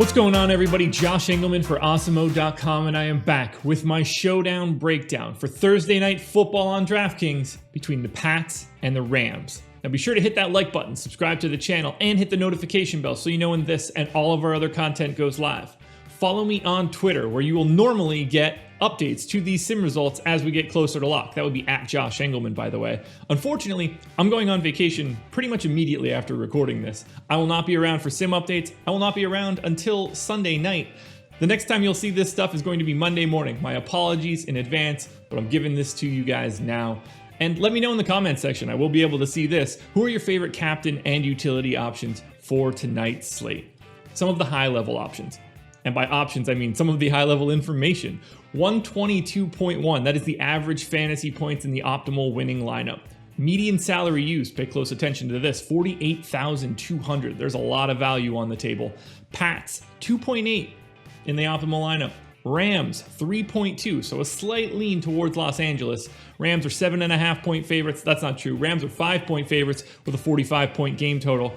What's going on, everybody? Josh Engleman for Awesemo.com, and I am back with my showdown breakdown for Thursday Night Football on DraftKings between the Pats and the Rams. Now be sure to hit that like button, subscribe to the channel, and hit the notification bell so you know when this and all of our other content goes live. Follow me on Twitter, where you will normally get updates to these sim results as we get closer to lock. That would be at Josh Engleman, by the way. Unfortunately, I'm going on vacation pretty much immediately after recording this. I will not be around for sim updates. I will not be around until Sunday night. The next time you'll see this stuff is going to be Monday morning. My apologies in advance, but I'm giving this to you guys now. And let me know in the comments section. I will be able to see this. Who are your favorite captain and utility options for tonight's slate? Some of the high-level options. And by options, I mean some of the high-level information. 122.1, that is the average fantasy points in the optimal winning lineup. Median salary used, pay close attention to this, 48,200. There's a lot of value on the table. Pats, 2.8 in the optimal lineup. Rams, 3.2, so a slight lean towards Los Angeles. Rams are 7.5-point favorites. That's not true. Rams are 5-point favorites with a 45-point game total.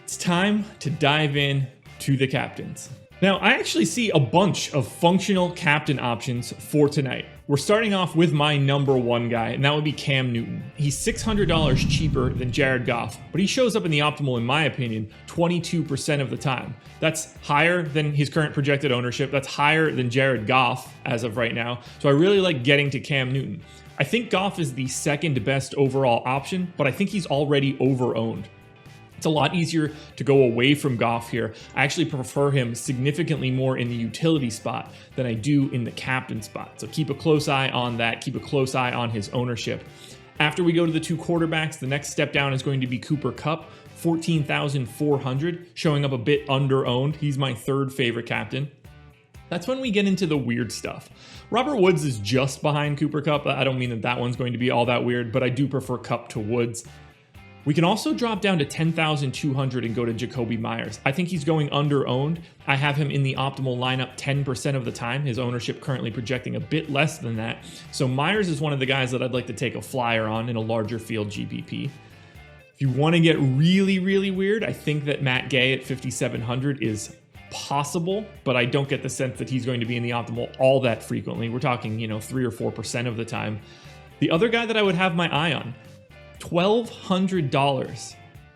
It's time to dive in to the captains. Now, I actually see a bunch of functional captain options for tonight. We're starting off with my number one guy, and that would be Cam Newton. He's $600 cheaper than Jared Goff, but he shows up in the optimal, in my opinion, 22% of the time. That's higher than his current projected ownership. That's higher than Jared Goff as of right now. So I really like getting to Cam Newton. I think Goff is the second best overall option, but I think he's already over-owned. It's a lot easier to go away from Goff here. I actually prefer him significantly more in the utility spot than I do in the captain spot. So keep a close eye on that. Keep a close eye on his ownership. After we go to the two quarterbacks, the next step down is going to be Cooper Kupp, 14,400, showing up a bit under-owned. He's my third favorite captain. That's when we get into the weird stuff. Robert Woods is just behind Cooper Kupp. I don't mean that that one's going to be all that weird, but I do prefer Kupp to Woods. We can also drop down to 10,200 and go to Jacoby Myers. I think he's going under-owned. I have him in the optimal lineup 10% of the time. His ownership currently projecting a bit less than that. So Myers is one of the guys that I'd like to take a flyer on in a larger field GPP. If you want to get really, really weird, I think that Matt Gay at 5,700 is possible, but I don't get the sense that he's going to be in the optimal all that frequently. We're talking, 3 or 4% of the time. The other guy that I would have my eye on, $1,200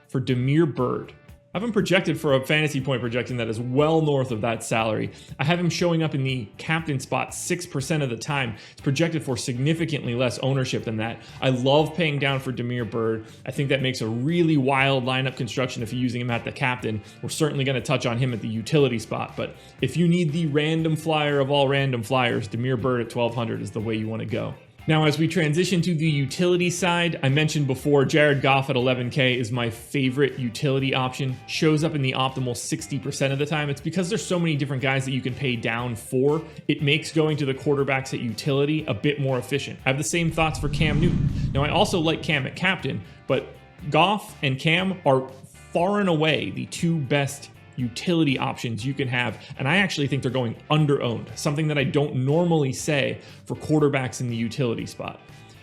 for Damiere Byrd. I have him projected for a fantasy point projection that is well north of that salary. I have him showing up in the captain spot 6% of the time. It's projected for significantly less ownership than that. I love paying down for Damiere Byrd. I think that makes a really wild lineup construction if you're using him at the captain. We're certainly going to touch on him at the utility spot, but if you need the random flyer of all random flyers, Damiere Byrd at 1,200 is the way you want to go. Now, as we transition to the utility side, I mentioned before, Jared Goff at 11K is my favorite utility option. Shows up in the optimal 60% of the time. It's because there's so many different guys that you can pay down for. It makes going to the quarterbacks at utility a bit more efficient. I have the same thoughts for Cam Newton. Now, I also like Cam at captain, but Goff and Cam are far and away the two best utility options you can have, and I actually think they're going under-owned, something that I don't normally say for quarterbacks in the utility spot.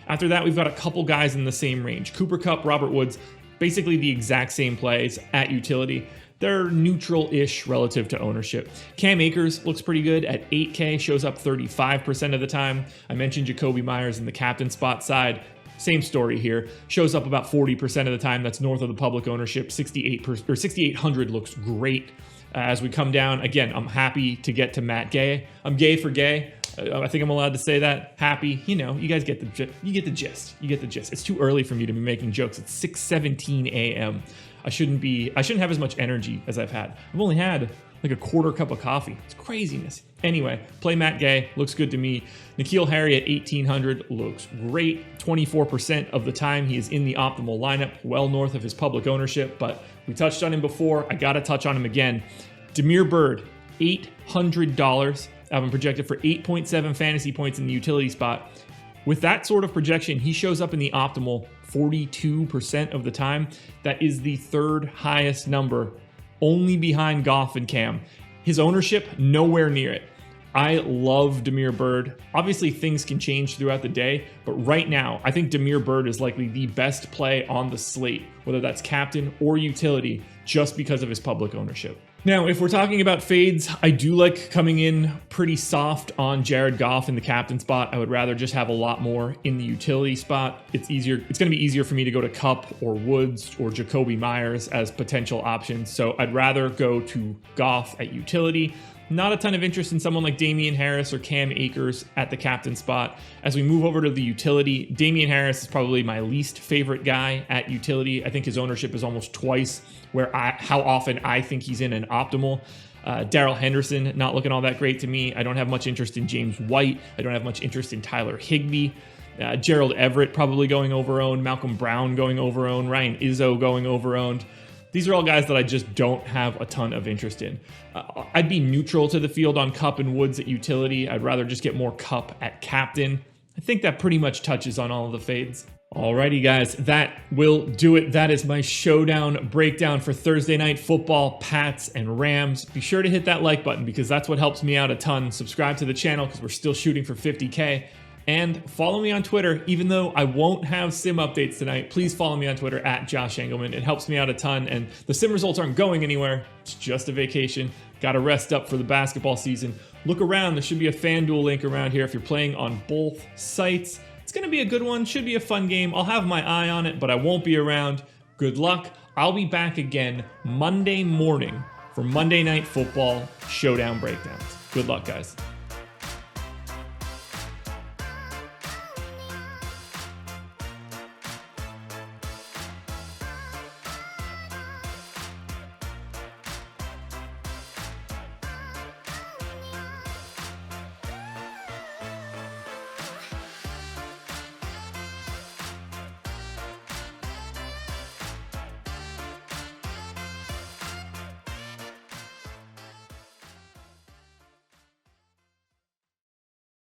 After that, we've got a couple guys in the same range. Cooper Kupp, Robert Woods, basically the exact same plays at utility. They're neutral-ish relative to ownership. Cam Akers looks pretty good at 8K, shows up 35% of the time. I mentioned Jacoby Myers in the captain spot side. Same story here. Shows up about 40% of the time. That's north of the public ownership. 6,800 looks great. As we come down, again, I'm happy to get to Matt Gay. I'm gay for gay. I think I'm allowed to say that. Happy, you guys get the gist. You get the gist. It's too early for me to be making jokes. It's 6:17 a.m. I shouldn't have as much energy as I've had. I've only had like a quarter cup of coffee. It's craziness. Anyway, play Matt Gay. Looks good to me. N'Keal Harry at 1,800 looks great. 24% of the time he is in the optimal lineup, well north of his public ownership, but we touched on him before. I got to touch on him again. Damiere Byrd, $800. I have him projected for 8.7 fantasy points in the utility spot. With that sort of projection, he shows up in the optimal 42% of the time. That is the third highest number, only behind Goff and Cam. His ownership, nowhere near it. I love Damiere Byrd. Obviously, things can change throughout the day, but right now, I think Damiere Byrd is likely the best play on the slate, whether that's captain or utility, just because of his public ownership. Now, if we're talking about fades, I do like coming in pretty soft on Jared Goff in the captain spot. I would rather just have a lot more in the utility spot. It's easier. It's going to be easier for me to go to Kupp or Woods or Jacoby Myers as potential options. So I'd rather go to Goff at utility. Not a ton of interest in someone like Damian Harris or Cam Akers at the captain spot. As we move over to the utility, Damian Harris is probably my least favorite guy at utility. I think his ownership is almost twice how often I think he's in an optimal. Darrell Henderson, not looking all that great to me. I don't have much interest in James White. I don't have much interest in Tyler Higbee. Gerald Everett probably going over-owned. Malcolm Brown going over-owned. Ryan Izzo going over-owned. These are all guys that I just don't have a ton of interest in. I'd be neutral to the field on Kupp and Woods at utility. I'd rather just get more Kupp at captain. I think that pretty much touches on all of the fades. Alrighty, guys, that will do it. That is my showdown breakdown for Thursday Night Football, Pats and Rams. Be sure to hit that like button because that's what helps me out a ton. Subscribe to the channel because we're still shooting for 50K. And follow me on Twitter, even though I won't have sim updates tonight. Please follow me on Twitter at Josh Engleman. It helps me out a ton, and the sim results aren't going anywhere. It's just a vacation. Got to rest up for the basketball season. Look around. There should be a FanDuel link around here if you're playing on both sites. It's going to be a good one. Should be a fun game. I'll have my eye on it, but I won't be around. Good luck. I'll be back again Monday morning for Monday Night Football Showdown breakdowns. Good luck, guys.